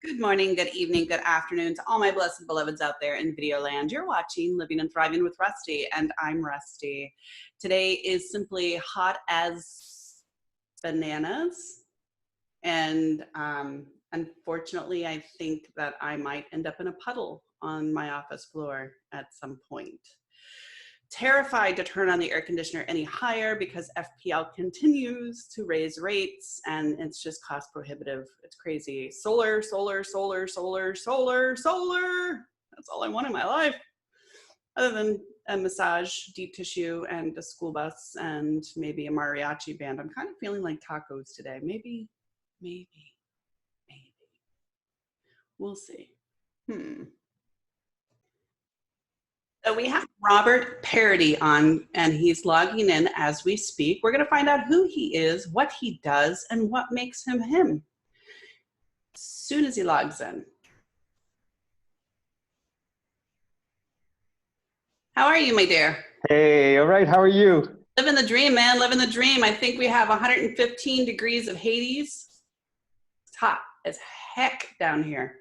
Good morning, good evening, good afternoon to all my blessed beloveds out there in video land. You're watching Living and Thriving with Rustie, and I'm Rustie. Today is simply hot as bananas, and unfortunately, I think that I might end up in a puddle on my office floor at some point. Terrified to turn on the air conditioner any higher because FPL continues to raise rates and it's just cost prohibitive. It's crazy. Solar, solar, solar, solar, solar, solar. That's all I want in my life. Other than a massage, deep tissue, and a school bus, and maybe a mariachi band. I'm kind of feeling like tacos today. Maybe. We'll see. So we have Robert Pardi on, and he's logging in as we speak. We're going to find out who he is, what he does, and what makes him him as soon as he logs in. How are you, my dear? Hey, all right. How are you? Living the dream, man. Living the dream. I think we have 115 degrees of Hades. It's hot as heck down here.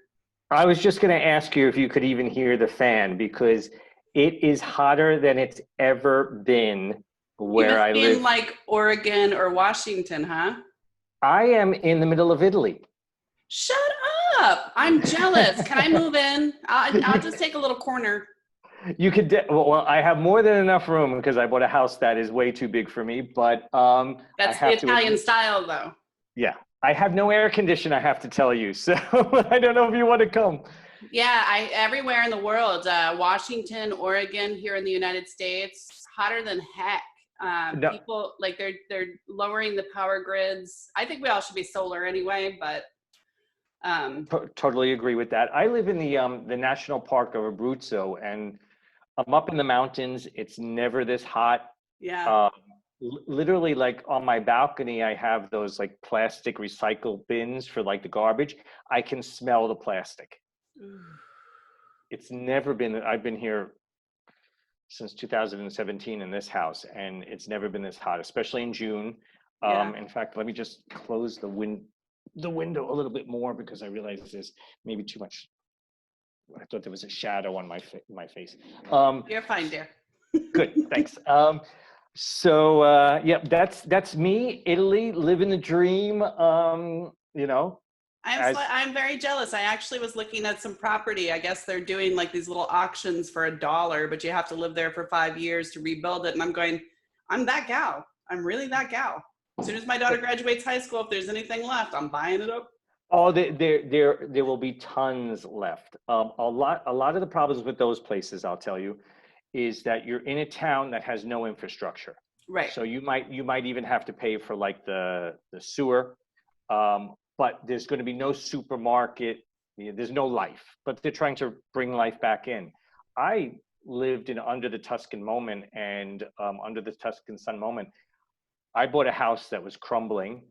I was just going to ask you if you could even hear the fan, because it is hotter than it's ever been where I live. In like Oregon or Washington, huh? I am in the middle of Italy. Shut up. I'm jealous. Can I move in? I'll just take a little corner. You could, well, I have more than enough room because I bought a house that is way too big for me, but that's the Italian style though. Yeah. I have no air conditioner, I have to tell you. So I don't know if you want to come. Yeah, everywhere in the world, Washington, Oregon, here in the United States, hotter than heck. No. People like they're lowering the power grids. I think we all should be solar anyway, but totally agree with that. I live in the national park of Abruzzo, and I'm up in the mountains. It's never this hot. Yeah. Literally, like on my balcony, I have those like plastic recycle bins for like the garbage. I can smell the plastic. It's never been, I've been here since 2017 in this house, and it's never been this hot, especially in June. Yeah. In fact, let me just close the window a little bit more because I realize there's maybe too much. I thought there was a shadow on my face. You're fine, dear. Good, thanks. So yeah, that's me, Italy, living the dream. You know, I'm very jealous. I actually was looking at some property. I guess they're doing like these little auctions for $1, but you have to live there for 5 years to rebuild it. And I'm going, I'm that gal. I'm really that gal. As soon as my daughter graduates high school, if there's anything left, I'm buying it up. Oh, there will be tons left. A lot of the problems with those places, I'll tell you, is that you're in a town that has no infrastructure. Right. So you might even have to pay for like the sewer, but there's going to be no supermarket. There's no life, but they're trying to bring life back in. I lived in under the Tuscan moment, and under the Tuscan sun moment, I bought a house that was crumbling,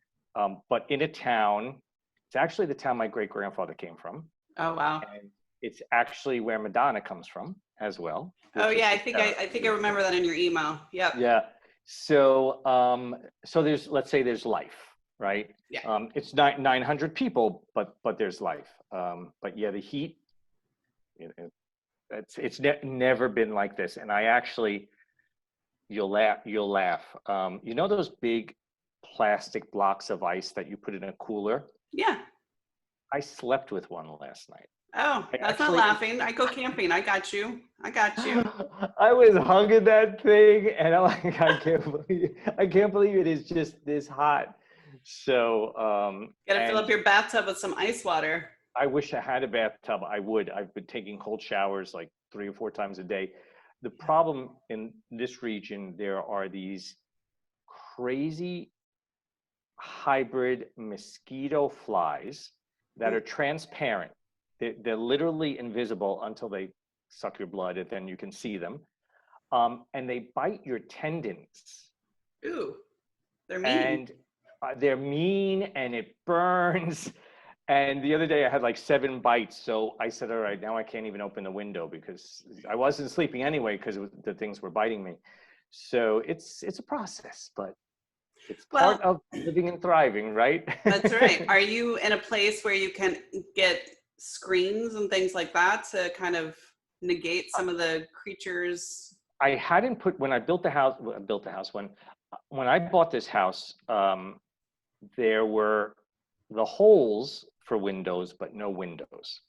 but in a town. It's actually the town my great-grandfather came from. Oh, wow. And it's actually where Madonna comes from as well. Oh yeah, I think I remember that in your email. Yep. Yeah. So so there's, let's say there's life, right? Yeah. It's 900 people, but there's life. But yeah, the heat, it's never been like this. And I actually, you'll laugh. You know those big plastic blocks of ice that you put in a cooler? Yeah. I slept with one last night. Oh, that's not laughing. I go camping. I got you. I was hung in that thing, and I'm like, I can't believe it is just this hot. So gotta fill up your bathtub with some ice water. I wish I had a bathtub. I would. I've been taking cold showers like 3 or 4 times a day. The problem in this region, there are these crazy hybrid mosquito flies that are transparent. They're literally invisible until they suck your blood, and then you can see them. And they bite your tendons. Ooh, they're mean. And they're mean, and it burns. And the other day I had like 7 bites. So I said, all right, now I can't even open the window because I wasn't sleeping anyway because the things were biting me. So it's a process, but it's part of living and thriving, right? That's right. Are you in a place where you can get screens and things like that to kind of negate some of the creatures? I hadn't put, when I built the house, when I bought this house, there were the holes for windows, but no windows.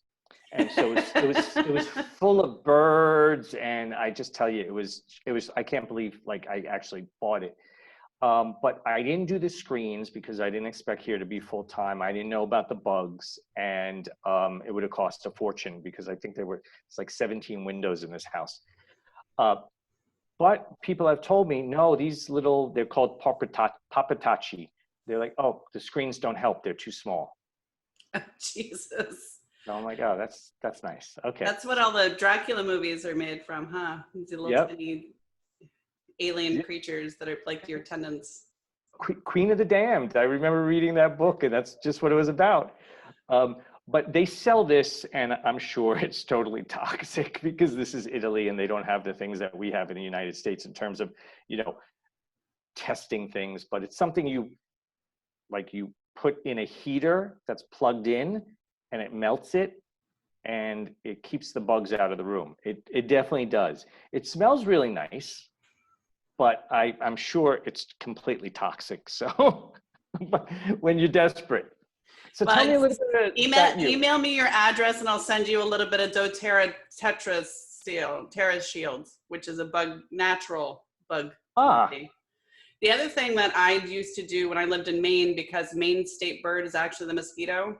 And so it was full of birds, and I just tell you, it was I can't believe like I actually bought it. But I didn't do the screens because I didn't expect here to be full time. I didn't know about the bugs, and it would have cost a fortune because I think it's like 17 windows in this house. But people have told me, no, these little, they're called papatachi. They're like, oh, the screens don't help. They're too small. Oh, Jesus. So I'm like, oh, that's nice. Okay. That's what all the Dracula movies are made from, huh? These little tiny alien creatures that are like your attendants. Queen of the Damned. I remember reading that book, and that's just what it was about. But they sell this, and I'm sure it's totally toxic because this is Italy, and they don't have the things that we have in the United States in terms of, testing things. But it's something you put in a heater that's plugged in, and it melts it, and it keeps the bugs out of the room. It definitely does. It smells really nice, but I'm sure it's completely toxic. So when you're desperate. So tell me a little bit email me your address, and I'll send you a little bit of doTERRA Terra Shields, which is a natural bug. The other thing that I used to do when I lived in Maine, because Maine state bird is actually the mosquito.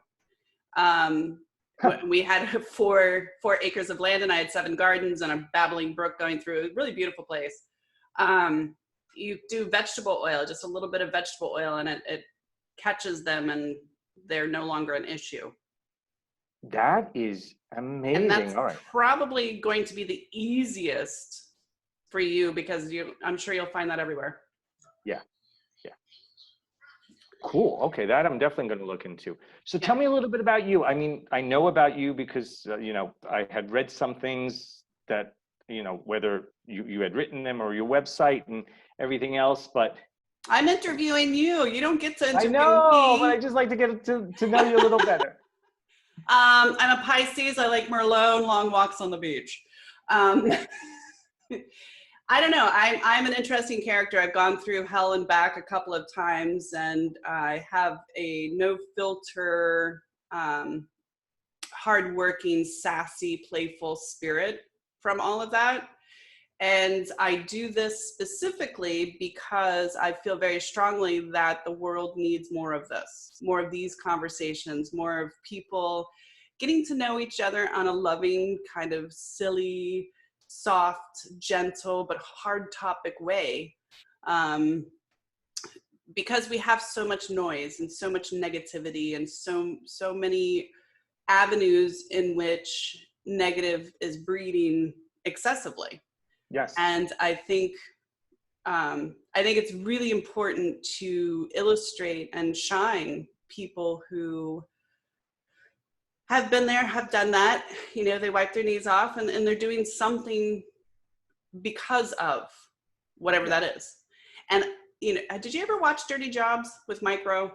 We had 4 acres of land, and I had 7 gardens and a babbling brook going through. A really beautiful place. You do vegetable oil, just a little bit of vegetable oil, and it catches them, and they're no longer an issue. That is amazing. And that's probably going to be the easiest for you because I'm sure you'll find that everywhere. Yeah. Cool. Okay, that I'm definitely going to look into. So tell me a little bit about you. I mean, I know about you because, I had read some things that, whether you had written them or your website and everything else, but I'm interviewing you. You don't get to interview me. I know, but I just like to get to know you a little better. I'm a Pisces. I like Merlot, long walks on the beach. I don't know. I'm an interesting character. I've gone through hell and back a couple of times, and I have a no filter, hardworking, sassy, playful spirit from all of that. And I do this specifically because I feel very strongly that the world needs more of this, more of these conversations, more of people getting to know each other on a loving, kind of silly, soft, gentle, but hard topic way. Because we have so much noise and so much negativity and so many avenues in which negative is breeding excessively. Yes. And I think it's really important to illustrate and shine people who have been there, have done that. They wipe their knees off, and they're doing something because of whatever that is. And did you ever watch Dirty Jobs with Mike Rowe?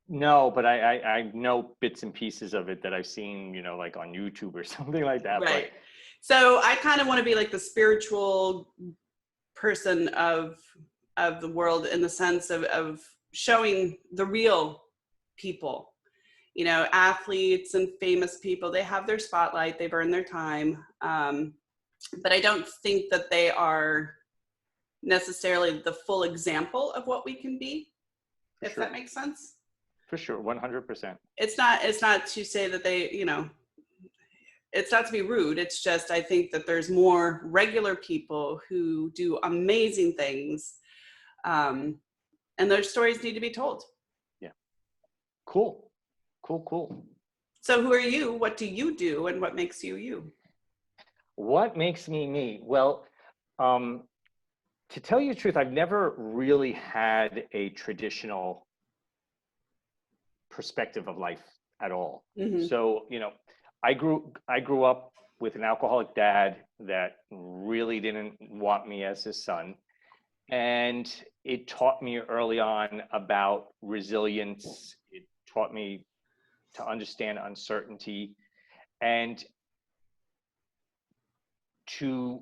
No, but I know bits and pieces of it that I've seen, like on YouTube or something like that. Right. So I kind of want to be like the spiritual person of the world, in the sense of showing the real people, athletes and famous people. They have their spotlight, they've earned their time. But I don't think that they are necessarily the full example of what we can be, if that makes sense. For sure, 100%. It's not to say that they, it's not to be rude. It's just, I think that there's more regular people who do amazing things. And those stories need to be told. Yeah. Cool. So who are you? What do you do? And what makes you you? What makes me me? Well, to tell you the truth, I've never really had a traditional perspective of life at all. Mm-hmm. So, I grew up with an alcoholic dad that really didn't want me as his son. And it taught me early on about resilience. It taught me to understand uncertainty. And to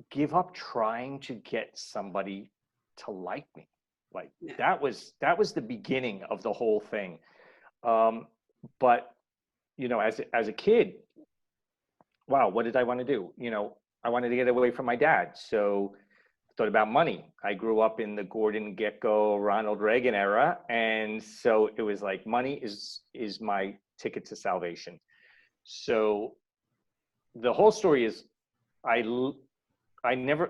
give up trying to get somebody to like me, like Yeah. that was the beginning of the whole thing. But you know, as a kid, wow, what did I want to do? You know, I wanted to get away from my dad, so I thought about money. I grew up in the Gordon Gekko, Ronald Reagan era, and so it was like money is my ticket to salvation. So the whole story is, I I never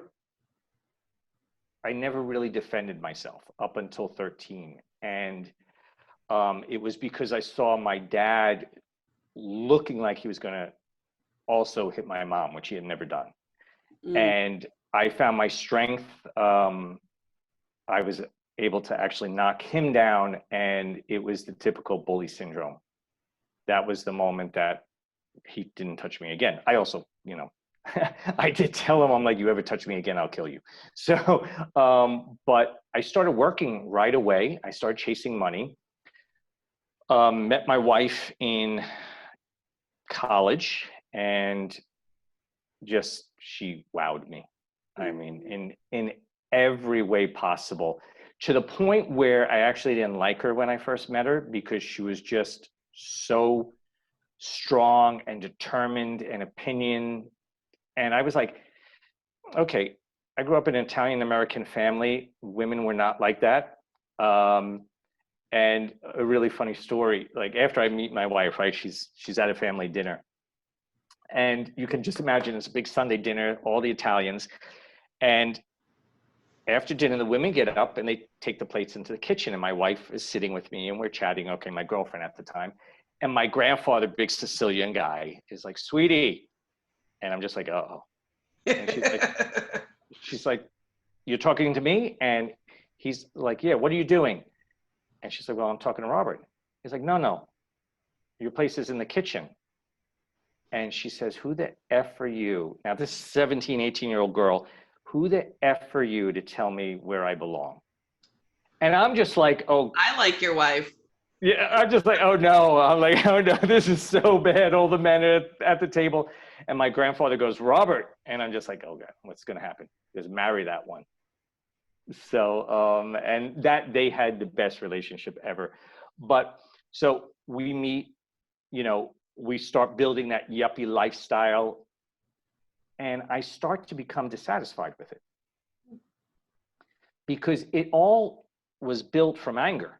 really defended myself up until 13, and it was because I saw my dad looking like he was going to also hit my mom, which he had never done. And I found my strength. I was able to actually knock him down, and it was the typical bully syndrome. That was the moment that he didn't touch me again. I also, you know, I did tell him, I'm like, you ever touch me again, I'll kill you. So, but I started working right away. I started chasing money. Met my wife in college, and just, she wowed me. I mean, in every way possible, to the point where I actually didn't like her when I first met her, because she was just so strong and determined and opinion. And I was like, okay, I grew up in an Italian American family. Women were not like that. And a really funny story, like after I meet my wife, right, she's at a family dinner. And you can just imagine it's a big Sunday dinner, all the Italians. And after dinner, the women get up and they take the plates into the kitchen. And my wife is sitting with me and we're chatting. Okay, my girlfriend at the time. And my grandfather, big Sicilian guy, is like, sweetie. And I'm just like, uh-oh. And she's like, you're talking to me? And he's like, yeah, what are you doing? And she's like, well, I'm talking to Robert. He's like, no, your place is in the kitchen. And she says, who the F are you? Now, this 17, 18-year-old girl, who the F are you to tell me where I belong? And I'm just like, oh. I like your wife. Yeah, I'm just like, oh no. I'm like, oh no, this is so bad. All the men are at the table. And my grandfather goes, Robert. And I'm just like, oh God, what's going to happen? Just marry that one. So, and that they had the best relationship ever. But so we meet, you know, we start building that yuppie lifestyle, and I start to become dissatisfied with it because it all was built from anger.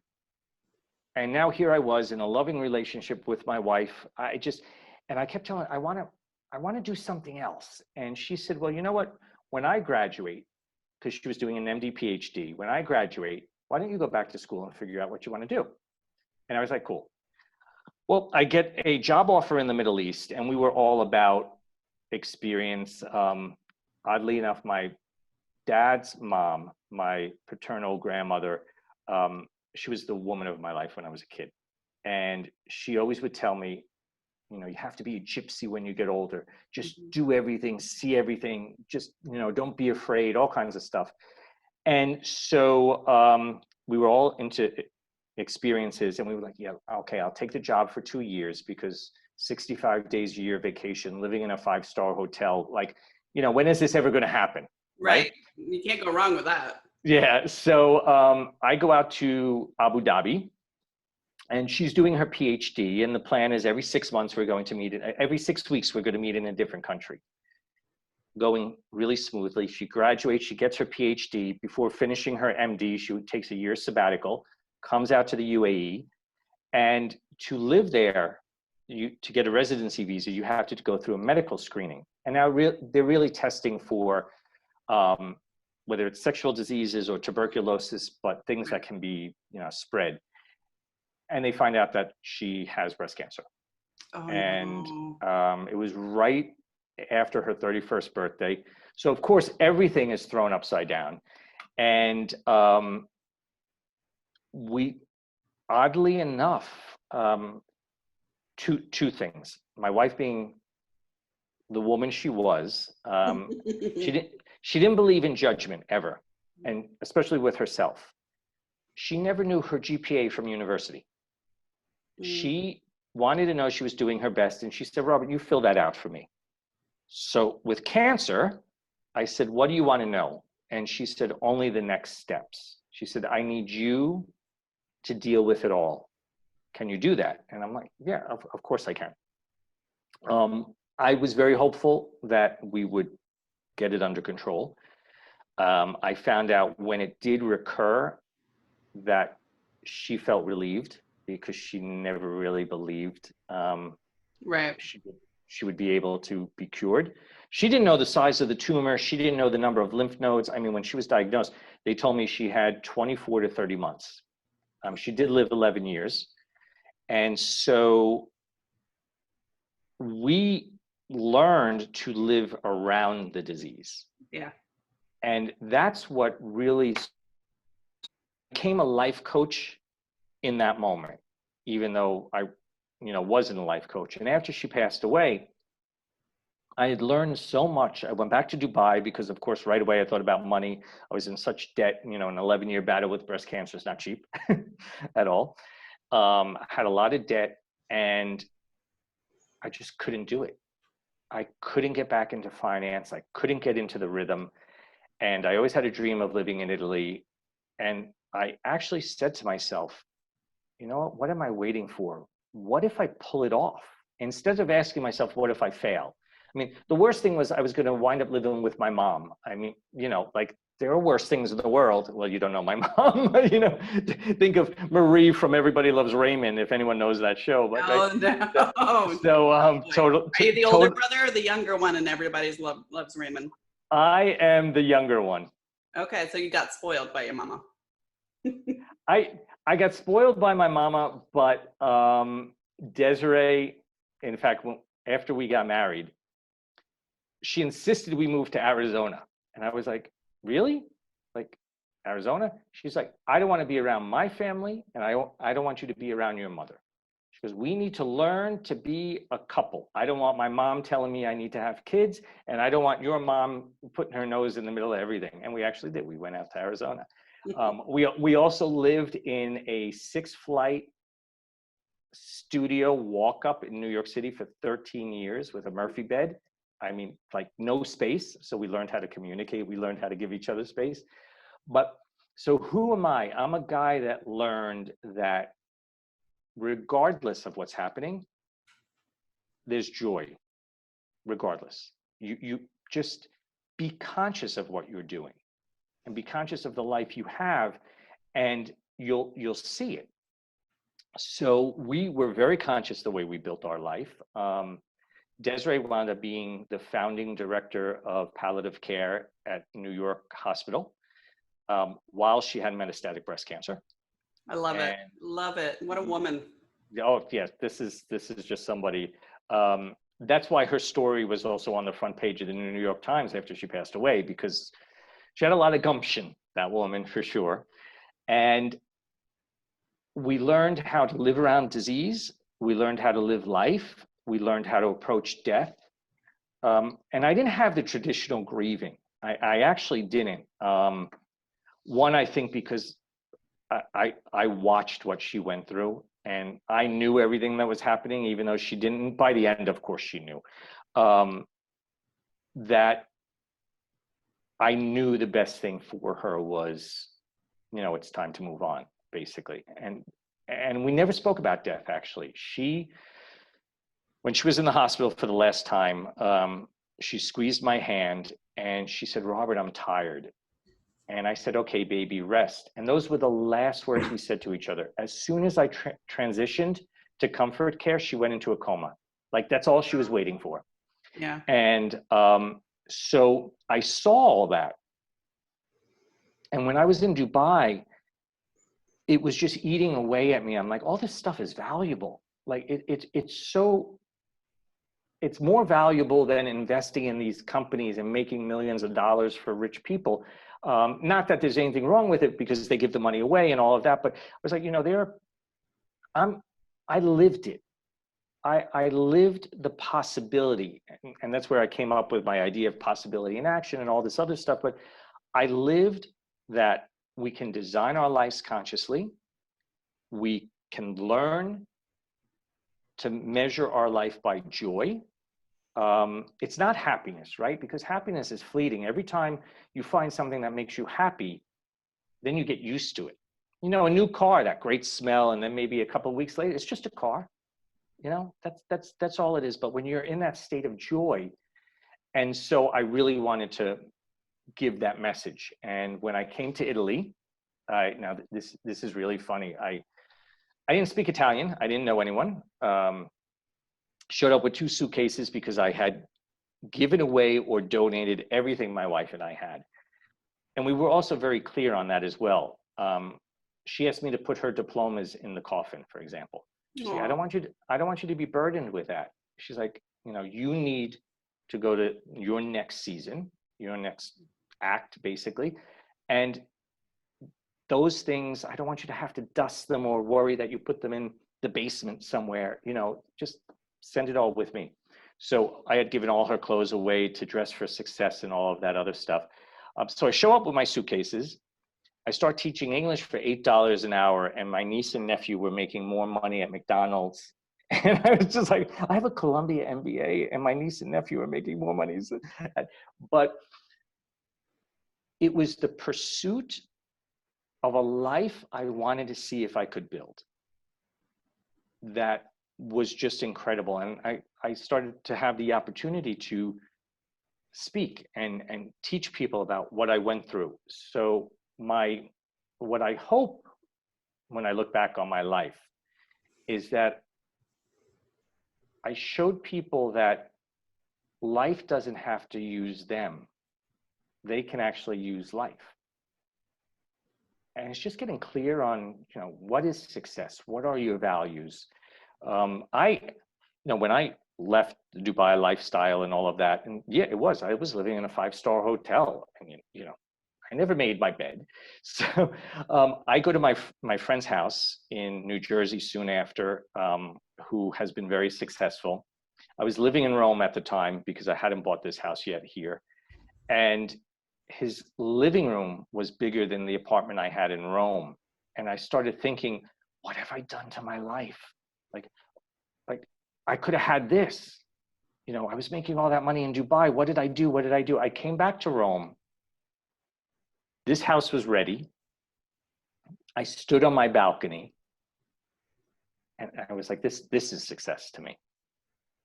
And now here I was in a loving relationship with my wife. I kept telling her, I want to do something else. And she said, well, you know what, when I graduate, because she was doing an MD Ph.D, when I graduate, why don't you go back to school and figure out what you want to do? And I was like, cool. Well, I get a job offer in the Middle East, and we were all about experience. Oddly enough, my dad's mom, my paternal grandmother, she was the woman of my life when I was a kid. And she always would tell me, you know, you have to be a gypsy when you get older. Just do everything, see everything, just, you know, don't be afraid, all kinds of stuff. And so we were all into experiences, and we were like, yeah, okay, I'll take the job for 2 years, because 65 days a year vacation, living in a 5-star hotel, like, you know, when is this ever going to happen? Right. You can't go wrong with that. Yeah. So I go out to Abu Dhabi, and she's doing her PhD, and the plan is every 6 months we're going to meet, every 6 weeks we're going to meet in a different country. Going really smoothly. She graduates, she gets her PhD. Before finishing her MD, she takes a year sabbatical, comes out to the UAE, and to live there, to get a residency visa, you have to go through a medical screening. And now they're really testing for whether it's sexual diseases or tuberculosis, but things that can be, you know, spread. And they find out that she has breast cancer. Oh, and no. It was right after her 31st birthday. So of course, everything is thrown upside down. And we, oddly enough, two things. My wife, being the woman she was, she didn't believe in judgment ever, and especially with herself. She never knew her GPA from university. She wanted to know she was doing her best. And she said, Robert, you fill that out for me. So with cancer, I said, what do you want to know? And she said, only the next steps. She said, I need you to deal with it all. Can you do that? And I'm like, yeah, of course I can. I was very hopeful that we would get it under control. I found out when it did recur that she felt relieved because she never really believed Right. she would be able to be cured. She didn't know the size of the tumor. She didn't know the number of lymph nodes. I mean, when she was diagnosed, they told me she had 24 to 30 months. She did live 11 years. And so we learned to live around the disease. Yeah. And that's what really became a life coach in that moment, even though I, wasn't a life coach. And after she passed away, I had learned so much. I went back to Dubai because, of course, right away I thought about money. I was in such debt. An 11-year battle with breast cancer is not cheap at all. Had a lot of debt, and I just couldn't do it. I couldn't get back into finance. I couldn't get into the rhythm. And I always had a dream of living in Italy. And I actually said to myself, what am I waiting for? What if I pull it off? Instead of asking myself, what if I fail? I mean, the worst thing was I was going to wind up living with my mom. I mean, there are worse things in the world. Well, you don't know my mom, think of Marie from Everybody Loves Raymond, if anyone knows that show. But, no. So, are you the older brother or the younger one in Everybody's Loves Raymond? I am the younger one. Okay, so you got spoiled by your mama. I got spoiled by my mama, but Desiree, in fact, after we got married, she insisted we move to Arizona. And I was like, really? Like Arizona? She's like, I don't want to be around my family, and I don't want you to be around your mother. She goes, we need to learn to be a couple. I don't want my mom telling me I need to have kids, and I don't want your mom putting her nose in the middle of everything. And we actually did. We went out to Arizona. We also lived in a 6-flight studio walk-up in New York City for 13 years with a Murphy bed. I mean, like no space. So we learned how to communicate. We learned how to give each other space. But so who am I? I'm a guy that learned that regardless of what's happening, there's joy, regardless. You just be conscious of what you're doing and be conscious of the life you have, and you'll see it. So we were very conscious the way we built our life. Desiree wound up being the founding director of palliative care at New York Hospital while she had metastatic breast cancer. I love it. Love it. What a woman. Oh, yes. This is just somebody. That's why her story was also on the front page of the New York Times after she passed away, because she had a lot of gumption, that woman, for sure. And we learned how to live around disease. We learned how to live life. We learned how to approach death. And I didn't have the traditional grieving. I actually didn't. One, I think because I watched what she went through, and I knew everything that was happening, even though she didn't. By the end, of course, she knew. That I knew the best thing for her was, it's time to move on, basically. And we never spoke about death, actually. When she was in the hospital for the last time, she squeezed my hand and she said, Robert, I'm tired. And I said, okay, baby, rest. And those were the last words we said to each other. As soon as I transitioned to comfort care, she went into a coma. Like, that's all she was waiting for. Yeah. And so I saw all that. And when I was in Dubai, it was just eating away at me. I'm like, all this stuff is valuable. Like, it's more valuable than investing in these companies and making millions of dollars for rich people. Not that there's anything wrong with it, because they give the money away and all of that, but I was like, I lived it. I lived the possibility, and that's where I came up with my idea of possibility in action and all this other stuff. But I lived that we can design our lives consciously. We can learn to measure our life by joy. It's not happiness, right? Because happiness is fleeting. Every time you find something that makes you happy, then you get used to it. You know, a new car, that great smell, and then maybe a couple of weeks later, it's just a car. You know, that's all it is. But when you're in that state of joy, and so I really wanted to give that message. And when I came to Italy, now this is really funny. I didn't speak Italian. I didn't know anyone. Showed up with 2 suitcases because I had given away or donated everything my wife and I had. And we were also very clear on that as well. She asked me to put her diplomas in the coffin, for example. She's like, I don't want you to be burdened with that. She's like, you know, you need to go to your next season, your next act, basically. And those things, I don't want you to have to dust them or worry that you put them in the basement somewhere, you know, just send it all with me. So I had given all her clothes away to dress for success and all of that other stuff. So I show up with my suitcases. I start teaching English for $8 an hour, and my niece and nephew were making more money at McDonald's. And I was just like, I have a Columbia MBA, and my niece and nephew are making more money. But it was the pursuit of a life I wanted to see if I could build. That was just incredible. And I started to have the opportunity to speak and teach people about what I went through. So what I hope when I look back on my life is that I showed people that life doesn't have to use them. They can actually use life. And it's just getting clear on, you know, what is success? What are your values? When I left the Dubai lifestyle and all of that, and yeah, I was living in a 5-star hotel. I mean, you know, I never made my bed. So I go to my friend's house in New Jersey soon after, who has been very successful. I was living in Rome at the time because I hadn't bought this house yet here. And his living room was bigger than the apartment I had in Rome. And I started thinking, what have I done to my life? Like I could have had this. You know, I was making all that money in Dubai. What did I do? What did I do? I came back to Rome. This house was ready. I stood on my balcony and I was like, this is success to me.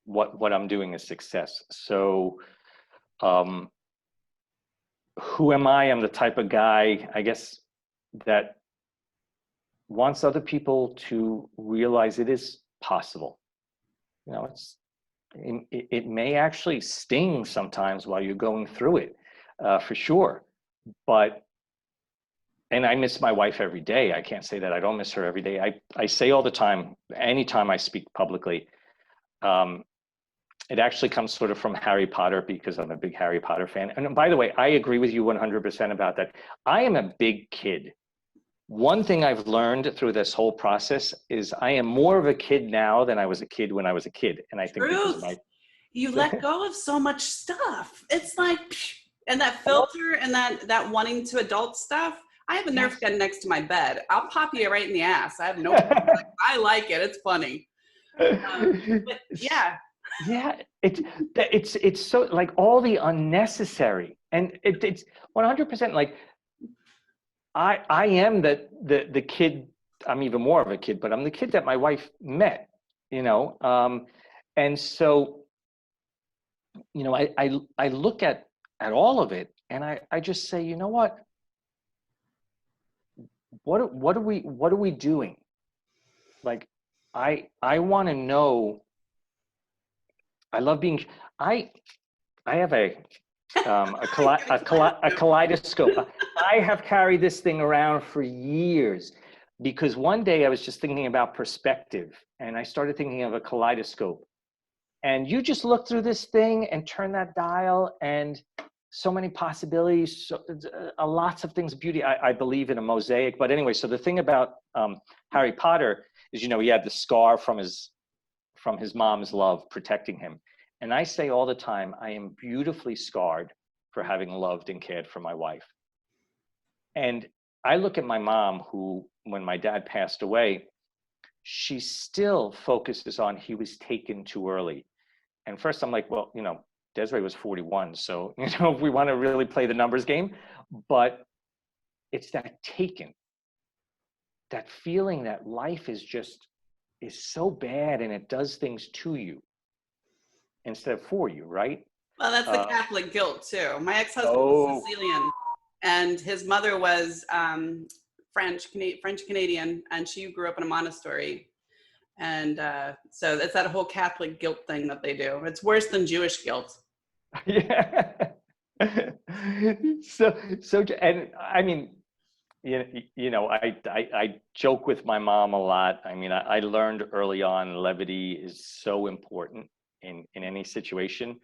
What I'm doing is success. So who am I? I'm the type of guy, I guess, that wants other people to realize it is possible. You know, it may actually sting sometimes while you're going through it, for sure. And I miss my wife every day. I can't say that I don't miss her every day. I say all the time, anytime I speak publicly, it actually comes sort of from Harry Potter because I'm a big Harry Potter fan. And by the way, I agree with you 100% about that. I am a big kid. One thing I've learned through this whole process is I am more of a kid now than I was a kid when I was a kid. And I think because of you let go of so much stuff. It's like, and that filter and that wanting to adult stuff. I have a Nerf gun next to my bed. I'll pop you right in the ass. I have no problem. I like it. It's funny. But yeah. Yeah, it's so like all the unnecessary, and it's 100% like I am the kid. I'm even more of a kid, but I'm the kid that my wife met, you know, and so, you know, I look at all of it, and I just say, you know what are we doing? Like, I want to know. I love being. I have a kaleidoscope. I have carried this thing around for years because one day I was just thinking about perspective, and I started thinking of a kaleidoscope. And you just look through this thing and turn that dial, and so many possibilities, lots of things, beauty. I believe in a mosaic. But anyway, so the thing about Harry Potter is, you know, he had the scar from his mom's love protecting him. And I say all the time, I am beautifully scarred for having loved and cared for my wife. And I look at my mom, who, when my dad passed away, she still focuses on he was taken too early. And first I'm like, well, Desiree was 41. So, if we want to really play the numbers game, but it's that taken, that feeling that life is so bad and it does things to you instead of for you, right? Well, that's the Catholic guilt too. My ex-husband was Oh, Sicilian, and his mother was French Canadian, and she grew up in a monastery. And so it's that whole Catholic guilt thing that they do. It's worse than Jewish guilt. yeah. And I mean, I joke with my mom a lot. I mean, I learned early on levity is so important in any situation.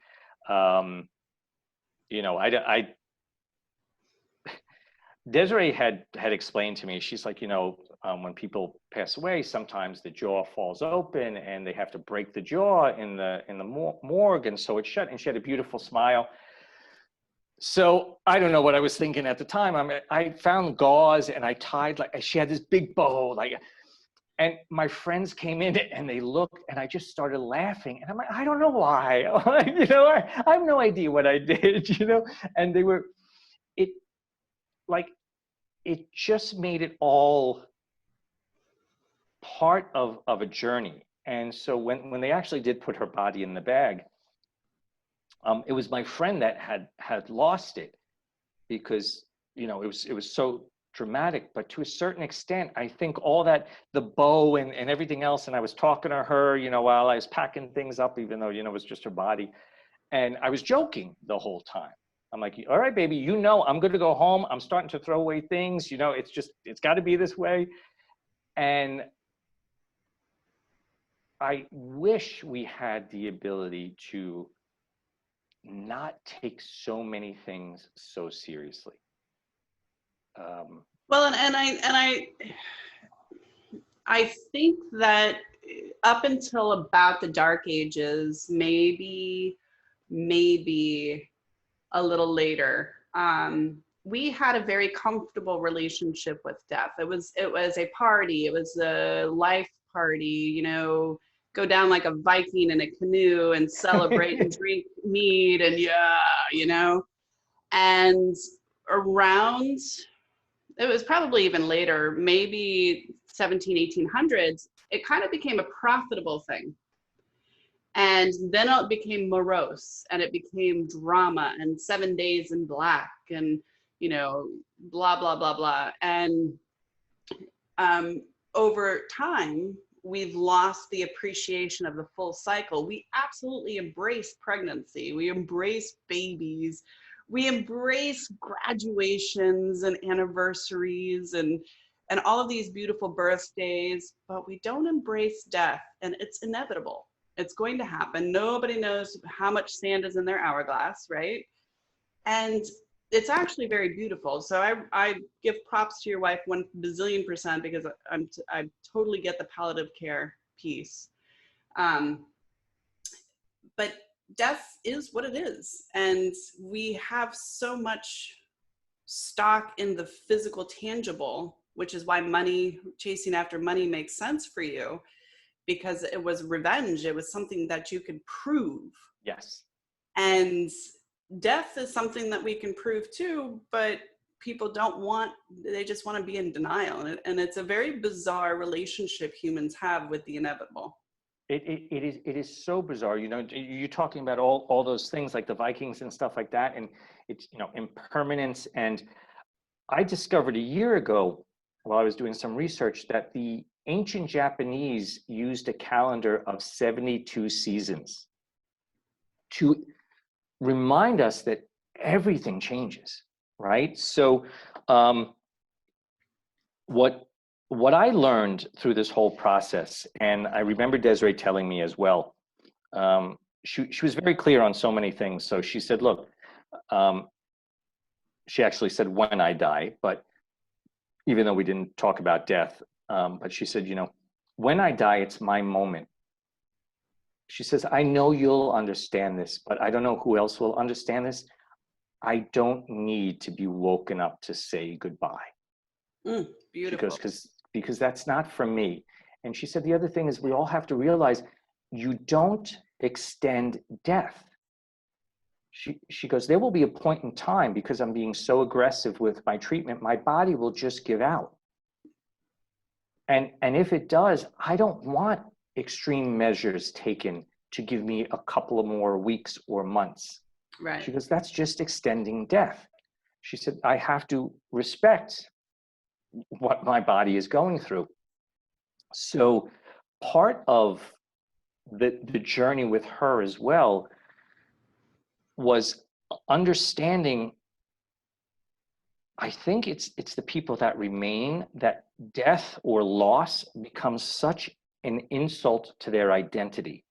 Desiree had explained to me, she's like, when people pass away, sometimes the jaw falls open and they have to break the jaw in the morgue, and so it's shut. And she had a beautiful smile. So I don't know what I was thinking at the time. I found gauze and I tied, like, she had this big bow, and my friends came in and they looked and I just started laughing. And I'm like, I don't know why. I have no idea what I did, and they were, it just made it all part of a journey. And so when they actually did put her body in the bag, it was my friend that had lost it, because it was so dramatic. But to a certain extent, I think all that, the bow and everything else, and I was talking to her while I was packing things up, even though it was just her body, and I was joking the whole time. I'm like, all right, baby, I'm going to go home. I'm starting to throw away things. It's got to be this way. And I wish we had the ability to not take so many things so seriously. Well, and I think that up until about the Dark Ages, maybe a little later, we had a very comfortable relationship with death. It was a party. It was a life party, go down like a Viking in a canoe and celebrate and drink mead and and around, it was probably even later, maybe 1800s, it kind of became a profitable thing. And then it became morose and it became drama and 7 Days in Black and, blah, blah, blah, blah. And over time, we've lost the appreciation of the full cycle. We absolutely embrace pregnancy. We embrace babies. We embrace graduations and anniversaries and all of these beautiful birthdays, but we don't embrace death, and it's inevitable. It's going to happen. Nobody knows how much sand is in their hourglass, right? And it's actually very beautiful. So I give props to your wife 1 bazillion %, because I totally get the palliative care piece. But death is what it is. And we have so much stock in the physical tangible, which is why chasing after money makes sense for you, because it was revenge. It was something that you could prove. Yes. And death is something that we can prove too, but people they just want to be in denial. And it's a very bizarre relationship humans have with the inevitable. It is so bizarre. You're talking about all those things like the Vikings and stuff like that, and it's impermanence. And I discovered a year ago, while I was doing some research, that the ancient Japanese used a calendar of 72 seasons to remind us that everything changes, right? So what I learned through this whole process, and I remember Desiree telling me as well, she was very clear on so many things. So she said, look, she actually said when I die, but even though we didn't talk about death, but she said, when I die, it's my moment. She says, I know you'll understand this, but I don't know who else will understand this. I don't need to be woken up to say goodbye. Beautiful. Because that's not for me. And she said, the other thing is we all have to realize you don't extend death. She goes, there will be a point in time, because I'm being so aggressive with my treatment, my body will just give out. And if it does, I don't want extreme measures taken to give me a couple of more weeks or months. Right. She goes, that's just extending death. She said, I have to respect what my body is going through. So part of the journey with her as well was understanding, I think it's the people that remain, that death or loss becomes such an insult to their identity,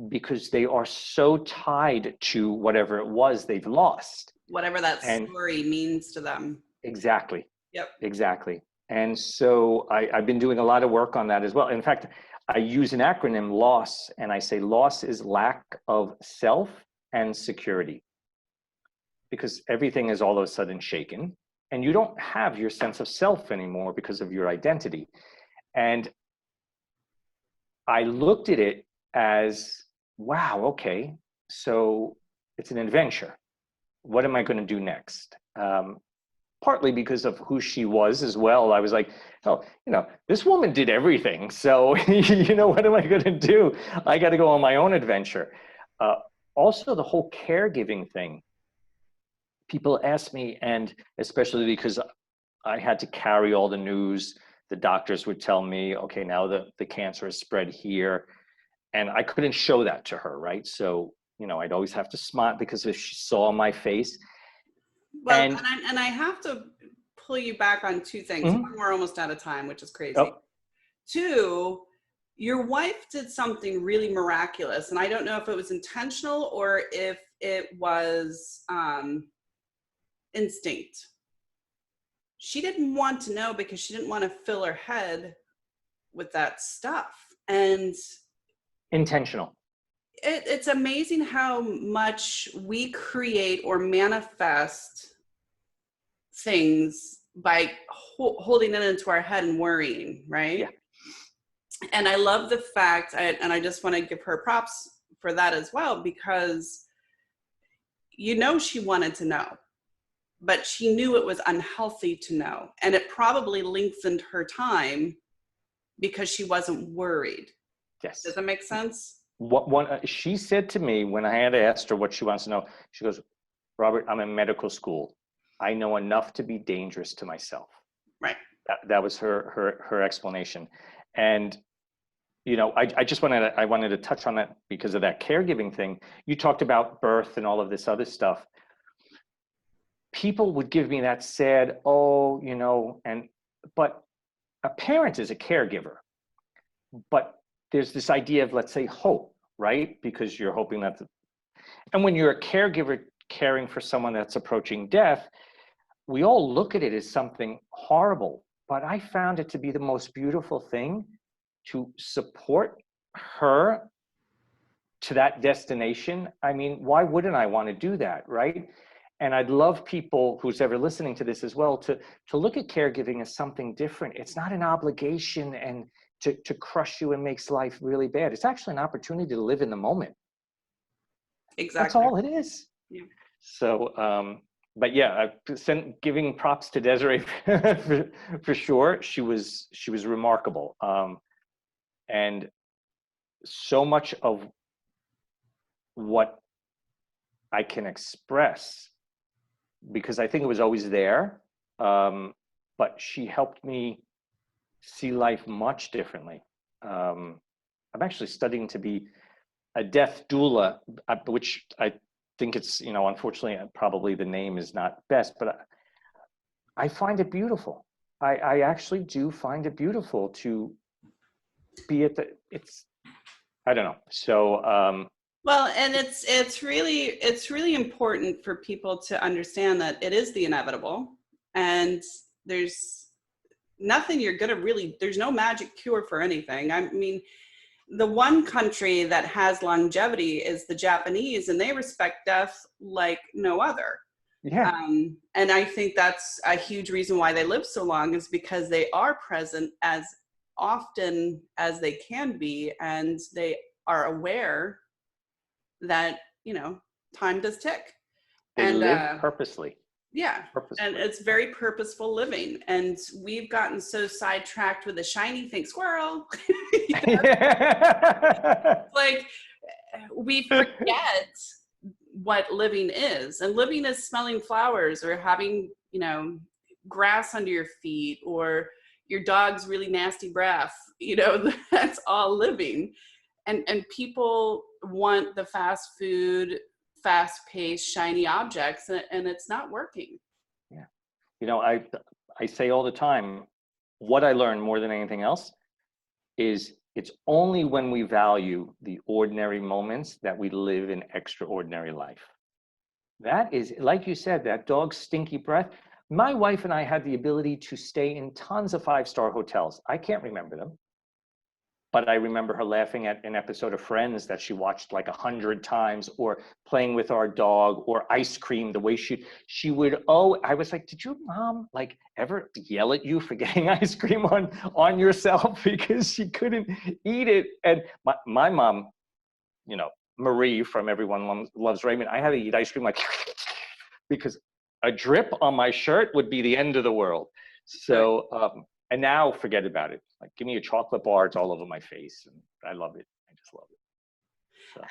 because they are so tied to whatever it was they've lost. Whatever that story means to them. Exactly. Yep. Exactly. And so I've been doing a lot of work on that as well. In fact, I use an acronym, LOSS, and I say loss is lack of self and security, because everything is all of a sudden shaken and you don't have your sense of self anymore because of your identity. And I looked at it as, wow, okay, so it's an adventure. What am I going to do next? Partly because of who she was as well. I was like, oh, this woman did everything. So, what am I going to do? I got to go on my own adventure. Also, the whole caregiving thing. People ask me, and especially because I had to carry all the news, the doctors would tell me, okay, now the cancer has spread here. And I couldn't show that to her, right? So, I'd always have to smile, because if she saw my face. Well, and I have to pull you back on two things. Mm-hmm. One, we're almost out of time, which is crazy. Oh. Two, your wife did something really miraculous, and I don't know if it was intentional or if it was instinct. She didn't want to know because she didn't want to fill her head with that stuff. And intentional. It's amazing how much we create or manifest things by holding it into our head and worrying, right? Yeah. And I love the fact, and I just want to give her props for that as well, because she wanted to know, but she knew it was unhealthy to know, and it probably lengthened her time because she wasn't worried. Yes. Does that make sense? She said to me when I had asked her what she wants to know, she goes, Robert, I'm in medical school. I know enough to be dangerous to myself. Right. That was her explanation. And, I wanted to touch on that because of that caregiving thing. You talked about birth and all of this other stuff. People would give me that sad, but a parent is a caregiver. But there's this idea of, let's say, hope, right? Because you're hoping that, and when you're a caregiver caring for someone that's approaching death, we all look at it as something horrible, but I found it to be the most beautiful thing to support her to that destination. I mean, why wouldn't I want to do that, right? And I'd love people who's ever listening to this as well to look at caregiving as something different. It's not an obligation and to crush you and makes life really bad. It's actually an opportunity to live in the moment. Exactly. That's all it is. Yeah. So, but yeah, giving props to Desiree for sure. She was remarkable. And so much of what I can express, because I think it was always there, but she helped me see life much differently. I'm actually studying to be a death doula, which I think it's, unfortunately, probably the name is not best, but I find it beautiful. I actually do find it beautiful to be I don't know. So, well, and it's really important for people to understand that it is the inevitable, and there's nothing there's no magic cure for anything. I mean, the one country that has longevity is the Japanese, and they respect death like no other. Yeah. And I think that's a huge reason why they live so long, is because they are present as often as they can be, and they are aware that, you know, time does tick. They And live purposely. yeah, Purposely. and it's very purposeful living. And we've gotten so sidetracked with the shiny thing, squirrel. You know? Like, we forget what living is. And living is smelling flowers, or having, you know, grass under your feet, or your dog's really nasty breath. You know, that's all living. And people want the fast food, fast-paced, shiny objects, and it's not working. Yeah. You know, I say all the time, what I learned more than anything else is it's only when we value the ordinary moments that we live an extraordinary life. That is, like you said, that dog's stinky breath. My wife and I had the ability to stay in tons of 5-star hotels. I can't remember them, but I remember her laughing at an episode of Friends that she watched like 100 times, or playing with our dog, or ice cream, the way she would, oh, I was like, did your mom like ever yell at you for getting ice cream on yourself because she couldn't eat it? And my mom, you know, Marie from Everyone Loves Raymond, I had to eat ice cream like, because a drip on my shirt would be the end of the world. So, and now forget about it. Like, give me a chocolate bar, it's all over my face, and I love it. I just love it. So.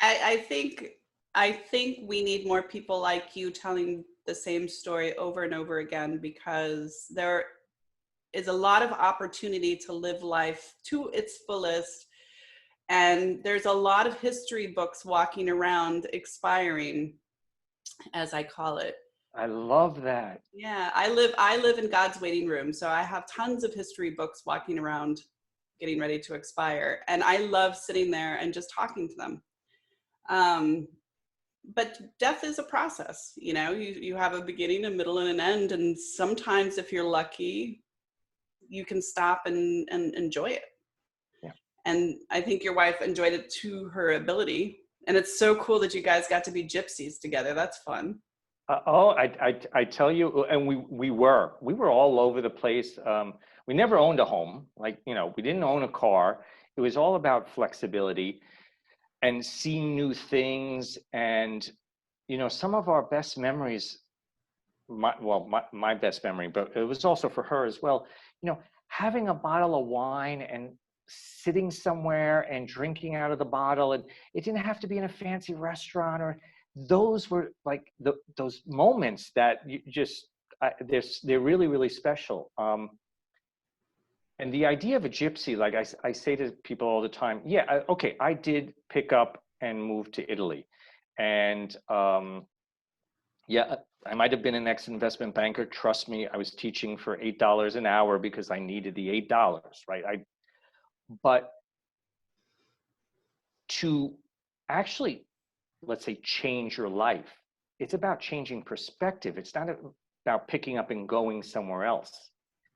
I think we need more people like you telling the same story over and over again, because there is a lot of opportunity to live life to its fullest. And there's a lot of history books walking around expiring, as I call it. I love that. Yeah, I live in God's waiting room. So I have tons of history books walking around getting ready to expire. And I love sitting there and just talking to them. But death is a process. You know, you have a beginning, a middle, and an end. And sometimes, if you're lucky, you can stop and enjoy it. Yeah. And I think your wife enjoyed it to her ability. And it's so cool that you guys got to be gypsies together. That's fun. I tell you, and we were all over the place. We never owned a home. Like, you know, we didn't own a car. It was all about flexibility and seeing new things. And, you know, some of our best memories, my best memory, but it was also for her as well, you know, having a bottle of wine and sitting somewhere and drinking out of the bottle. And it didn't have to be in a fancy restaurant, or those were like those moments that you just, they're really, really special. And the idea of a gypsy, like I say to people all the time, yeah, okay, I did pick up and move to Italy. And yeah, I might have been an ex-investment banker. Trust me, I was teaching for $8 an hour because I needed the $8, right? But to actually, let's say, change your life, it's about changing perspective. It's not about picking up and going somewhere else.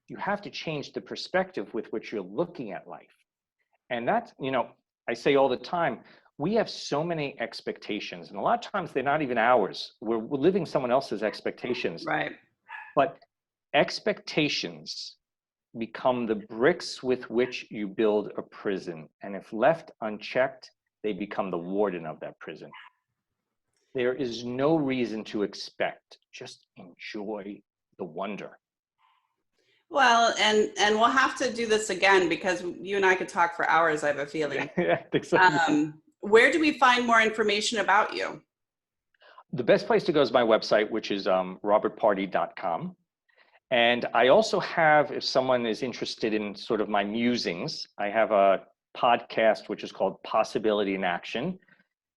You have to change the perspective with which you're looking at life. And that's, you know, I say all the time, we have so many expectations, and a lot of times they're not even ours. We're living someone else's expectations. Right. But expectations become the bricks with which you build a prison. And if left unchecked, they become the warden of that prison. There is no reason to expect, just enjoy the wonder. Well, and we'll have to do this again, because you and I could talk for hours, I have a feeling. Yeah, I think so. Where do we find more information about you? The best place to go is my website, which is robertpardi.com. And I also have, if someone is interested in sort of my musings, I have a podcast which is called Possibility in Action.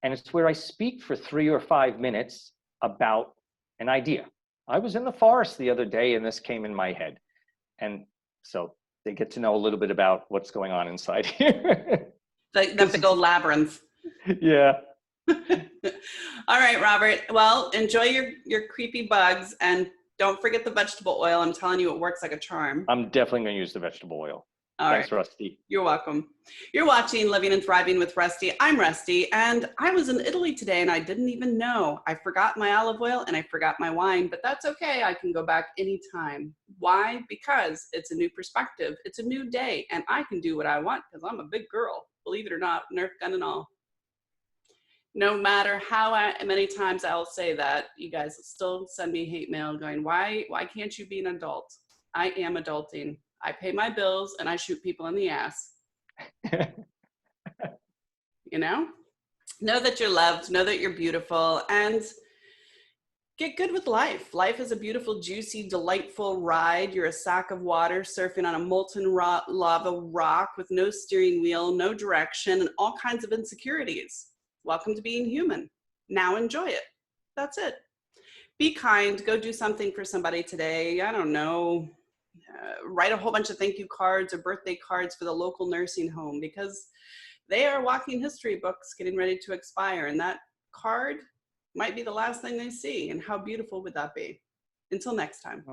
And it's where I speak for 3 or 5 minutes about an idea. I was in the forest the other day and this came in my head. And so they get to know a little bit about what's going on inside here. The big old labyrinth. Yeah. All right, Robert. Well, enjoy your creepy bugs, and don't forget the vegetable oil. I'm telling you, it works like a charm. I'm definitely going to use the vegetable oil. All right. Thanks, Rusty. You're welcome. You're watching Living and Thriving with Rusty. I'm Rusty, and I was in Italy today and I didn't even know. I forgot my olive oil and I forgot my wine, but that's okay. I can go back anytime. Why? Because it's a new perspective. It's a new day and I can do what I want because I'm a big girl. Believe it or not, Nerf gun and all. No matter how many times I'll say that, you guys still send me hate mail going, why can't you be an adult? I am adulting. I pay my bills and I shoot people in the ass. You know that you're loved, know that you're beautiful, and get good with life. Life is a beautiful, juicy, delightful ride. You're a sack of water surfing on a molten lava rock with no steering wheel, no direction, and all kinds of insecurities. Welcome to being human. Now enjoy it. That's it. Be kind. Go do something for somebody today. I don't know. Write a whole bunch of thank you cards or birthday cards for the local nursing home because they are walking history books getting ready to expire, and that card might be the last thing they see. And how beautiful would that be? Until next time.